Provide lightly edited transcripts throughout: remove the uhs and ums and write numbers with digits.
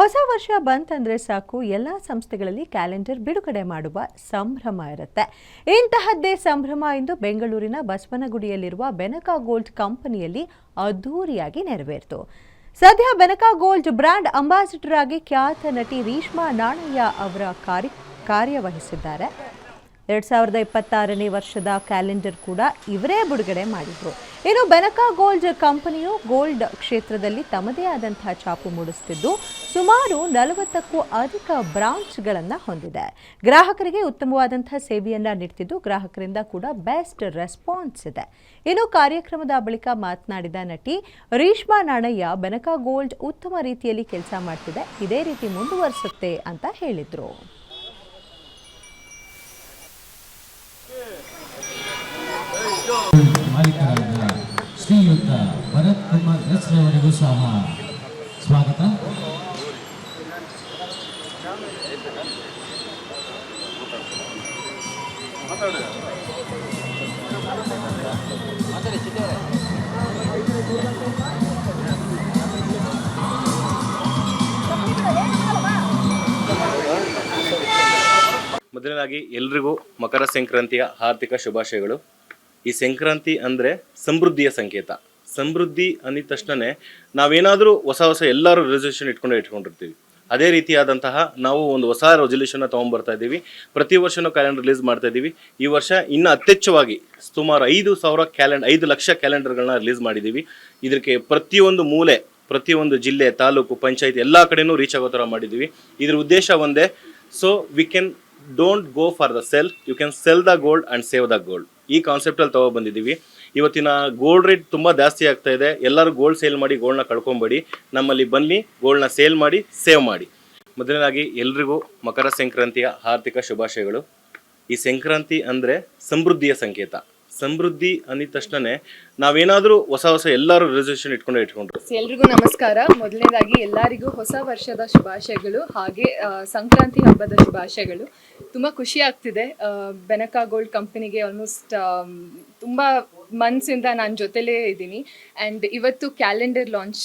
ಹೊಸ ವರ್ಷ ಬಂತಂದ್ರೆ ಸಾಕು ಎಲ್ಲ ಸಂಸ್ಥೆಗಳಲ್ಲಿ ಕ್ಯಾಲೆಂಡರ್ ಬಿಡುಗಡೆ ಮಾಡುವ ಸಂಭ್ರಮ ಇರುತ್ತೆ. ಇಂತಹದ್ದೇ ಸಂಭ್ರಮ ಇಂದು ಬೆಂಗಳೂರಿನ ಬಸವನಗುಡಿಯಲ್ಲಿರುವ ಬೆನಕ ಗೋಲ್ಡ್ ಕಂಪನಿಯಲ್ಲಿ ಅದ್ದೂರಿಯಾಗಿ ನೆರವೇರಿತು. ಸದ್ಯ ಬೆನಕ ಗೋಲ್ಡ್ ಬ್ರ್ಯಾಂಡ್ ಅಂಬಾಸಿಡರ್ ಆಗಿ ಖ್ಯಾತ ನಟಿ ರೀಶ್ಮಾ ನಾಣಯ್ಯ ಅವರ ಕಾರ್ಯವಹಿಸಿದ್ದಾರೆ. 2026ನೇ ವರ್ಷದ ಕ್ಯಾಲೆಂಡರ್ ಕೂಡ ಇವರೇ ಬಿಡುಗಡೆ ಮಾಡಿದ್ರು. ಇನ್ನು ಬೆನಕ ಗೋಲ್ಡ್ ಕಂಪನಿಯು ಗೋಲ್ಡ್ ಕ್ಷೇತ್ರದಲ್ಲಿ ತಮ್ಮದೇ ಆದಂತಹ ಛಾಪು ಮೂಡಿಸುತ್ತಿದ್ದು ಸುಮಾರು 40ಕ್ಕೂ ಅಧಿಕ ಬ್ರಾಂಚ್ಗಳನ್ನು ಹೊಂದಿದೆ. ಗ್ರಾಹಕರಿಗೆ ಉತ್ತಮವಾದಂತಹ ಸೇವೆಯನ್ನ ನೀಡುತ್ತಿದ್ದು ಗ್ರಾಹಕರಿಂದ ಕೂಡ ಬೆಸ್ಟ್ ರೆಸ್ಪಾನ್ಸ್ ಇದೆ. ಇನ್ನು ಕಾರ್ಯಕ್ರಮದ ಬಳಿಕ ಮಾತನಾಡಿದ ನಟಿ ರೀಶ್ಮಾ ನಾಣಯ್ಯ ಬೆನಕ ಗೋಲ್ಡ್ ಉತ್ತಮ ರೀತಿಯಲ್ಲಿ ಕೆಲಸ ಮಾಡ್ತಿದೆ, ಇದೇ ರೀತಿ ಮುಂದುವರಿಸುತ್ತೆ ಅಂತ ಹೇಳಿದ್ರು. ಮಾಲೀಕರಾದ ಶ್ರೀಯುತ ಭರತ್ ಕುಮಾರ್ ಎಸ್ ರವರಿಗೂ ಸಹ ಸ್ವಾಗತ. ಮೊದಲನೇದಾಗಿ ಎಲ್ರಿಗೂ ಮಕರ ಸಂಕ್ರಾಂತಿಯ ಆರ್ಥಿಕ ಶುಭಾಶಯಗಳು. ಈ ಸಂಕ್ರಾಂತಿ ಅಂದರೆ ಸಮೃದ್ಧಿಯ ಸಂಕೇತ. ಸಮೃದ್ಧಿ ಅಂದಿದ ತಕ್ಷಣ ನಾವೇನಾದರೂ ಹೊಸ ಎಲ್ಲರೂ ರೆಸಲ್ಯೂಷನ್ ಇಟ್ಕೊಂಡಿರ್ತೀವಿ. ಅದೇ ರೀತಿಯಾದಂತಹ ನಾವು ಒಂದು ಹೊಸ ರೆಸಲ್ಯೂಷನ್ನ ತೊಗೊಂಡ್ಬರ್ತಾ ಇದ್ದೀವಿ. ಪ್ರತಿ ವರ್ಷವೂ ಕ್ಯಾಲೆಂಡರ್ ರಿಲೀಸ್ ಮಾಡ್ತಾ ಇದ್ದೀವಿ. ಈ ವರ್ಷ ಇನ್ನೂ ಅತ್ಯಚ್ಚವಾಗಿ ಸುಮಾರು 5 ಲಕ್ಷ ಕ್ಯಾಲೆಂಡರ್ಗಳನ್ನ ರಿಲೀಸ್ ಮಾಡಿದ್ದೀವಿ. ಇದಕ್ಕೆ ಪ್ರತಿಯೊಂದು ಮೂಲೆ, ಪ್ರತಿಯೊಂದು ಜಿಲ್ಲೆ, ತಾಲೂಕು, ಪಂಚಾಯತ್ ಎಲ್ಲ ಕಡೆನೂ ರೀಚ್ ಆಗೋ ಥರ ಮಾಡಿದ್ದೀವಿ. ಇದ್ರ ಉದ್ದೇಶ ಒಂದೇ, so we can don't go for the sell, you can sell the gold and save the gold. ಈ ಕಾನ್ಸೆಪ್ಟಲ್ಲಿ ತೊಗೊಬಂದಿದ್ದೀವಿ. ಇವತ್ತಿನ ಗೋಲ್ಡ್ ರೇಟ್ ತುಂಬ ಜಾಸ್ತಿ ಆಗ್ತಾ ಇದೆ. ಎಲ್ಲರೂ ಗೋಲ್ಡ್ ಸೇಲ್ ಮಾಡಿ ಗೋಲ್ಡ್ನ ಕಳ್ಕೊಬೇಡಿ, ನಮ್ಮಲ್ಲಿ ಬನ್ನಿ ಗೋಲ್ಡ್ನ ಸೇಲ್ ಮಾಡಿ ಸೇವ್ ಮಾಡಿ. ಮೊದಲನೇದಾಗಿ ಎಲ್ರಿಗೂ ಮಕರ ಸಂಕ್ರಾಂತಿಯ ಆರ್ಥಿಕ ಶುಭಾಶಯಗಳು. ಈ ಸಂಕ್ರಾಂತಿ ಅಂದರೆ ಸಮೃದ್ಧಿಯ ಸಂಕೇತ. ಸಮೃದ್ಧಿ ಅಂದಿದ ತಕ್ಷಣ ನಾವೇನಾದರೂ ಹೊಸ ಎಲ್ಲರೂ ರೆಸಲ್ಯೂಷನ್ ಇಟ್ಕೊಂಡ್ರು. ಎಲ್ರಿಗೂ ನಮಸ್ಕಾರ. ಮೊದಲನೇದಾಗಿ ಎಲ್ಲರಿಗೂ ಹೊಸ ವರ್ಷದ ಶುಭಾಶಯಗಳು, ಹಾಗೆ ಸಂಕ್ರಾಂತಿ ಹಬ್ಬದ ಶುಭಾಶಯಗಳು. ತುಂಬ ಖುಷಿ ಆಗ್ತಿದೆ. ಬೆನಕ ಗೋಲ್ಡ್ ಕಂಪನಿಗೆ ಆಲ್ಮೋಸ್ಟ್ ತುಂಬ ಮಂತ್ಸಿಂದ ನಾನು ಜೊತೆಲೇ ಇದ್ದೀನಿ ಆ್ಯಂಡ್ ಇವತ್ತು ಕ್ಯಾಲೆಂಡರ್ ಲಾಂಚ್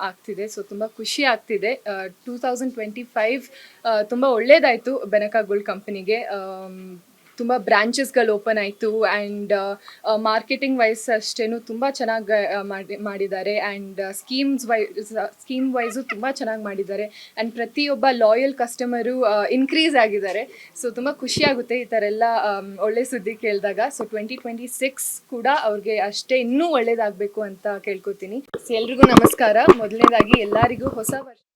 ಆಗ್ತಿದೆ. ಸೊ ತುಂಬ ಖುಷಿ ಆಗ್ತಿದೆ. 2025 ತುಂಬ ಒಳ್ಳೆಯದಾಯಿತು ಬೆನಕ ಗೋಲ್ಡ್ ಕಂಪನಿಗೆ. ತುಂಬ ಬ್ರಾಂಚಸ್ಗಳು ಓಪನ್ ಆಯಿತು ಆ್ಯಂಡ್ ಮಾರ್ಕೆಟಿಂಗ್ ವೈಸ್ ಅಷ್ಟೇನು ತುಂಬ ಚೆನ್ನಾಗಿ ಮಾಡಿದ್ದಾರೆ ಆ್ಯಂಡ್ ಸ್ಕೀಮ್ ವೈಸು ತುಂಬ ಚೆನ್ನಾಗಿ ಮಾಡಿದ್ದಾರೆ ಆ್ಯಂಡ್ ಪ್ರತಿಯೊಬ್ಬ ಲಾಯಲ್ ಕಸ್ಟಮರು ಇನ್ಕ್ರೀಸ್ ಆಗಿದ್ದಾರೆ. ಸೊ ತುಂಬ ಖುಷಿಯಾಗುತ್ತೆ ಈ ಥರ ಎಲ್ಲ ಒಳ್ಳೆ ಸುದ್ದಿ ಕೇಳಿದಾಗ. ಸೊ 2026 ಕೂಡ ಅವ್ರಿಗೆ ಅಷ್ಟೇ ಇನ್ನೂ ಒಳ್ಳೇದಾಗಬೇಕು ಅಂತ ಕೇಳ್ಕೊತೀನಿ. ಎಲ್ರಿಗೂ ನಮಸ್ಕಾರ. ಮೊದಲನೇದಾಗಿ ಎಲ್ಲರಿಗೂ ಹೊಸ ವರ್ಷ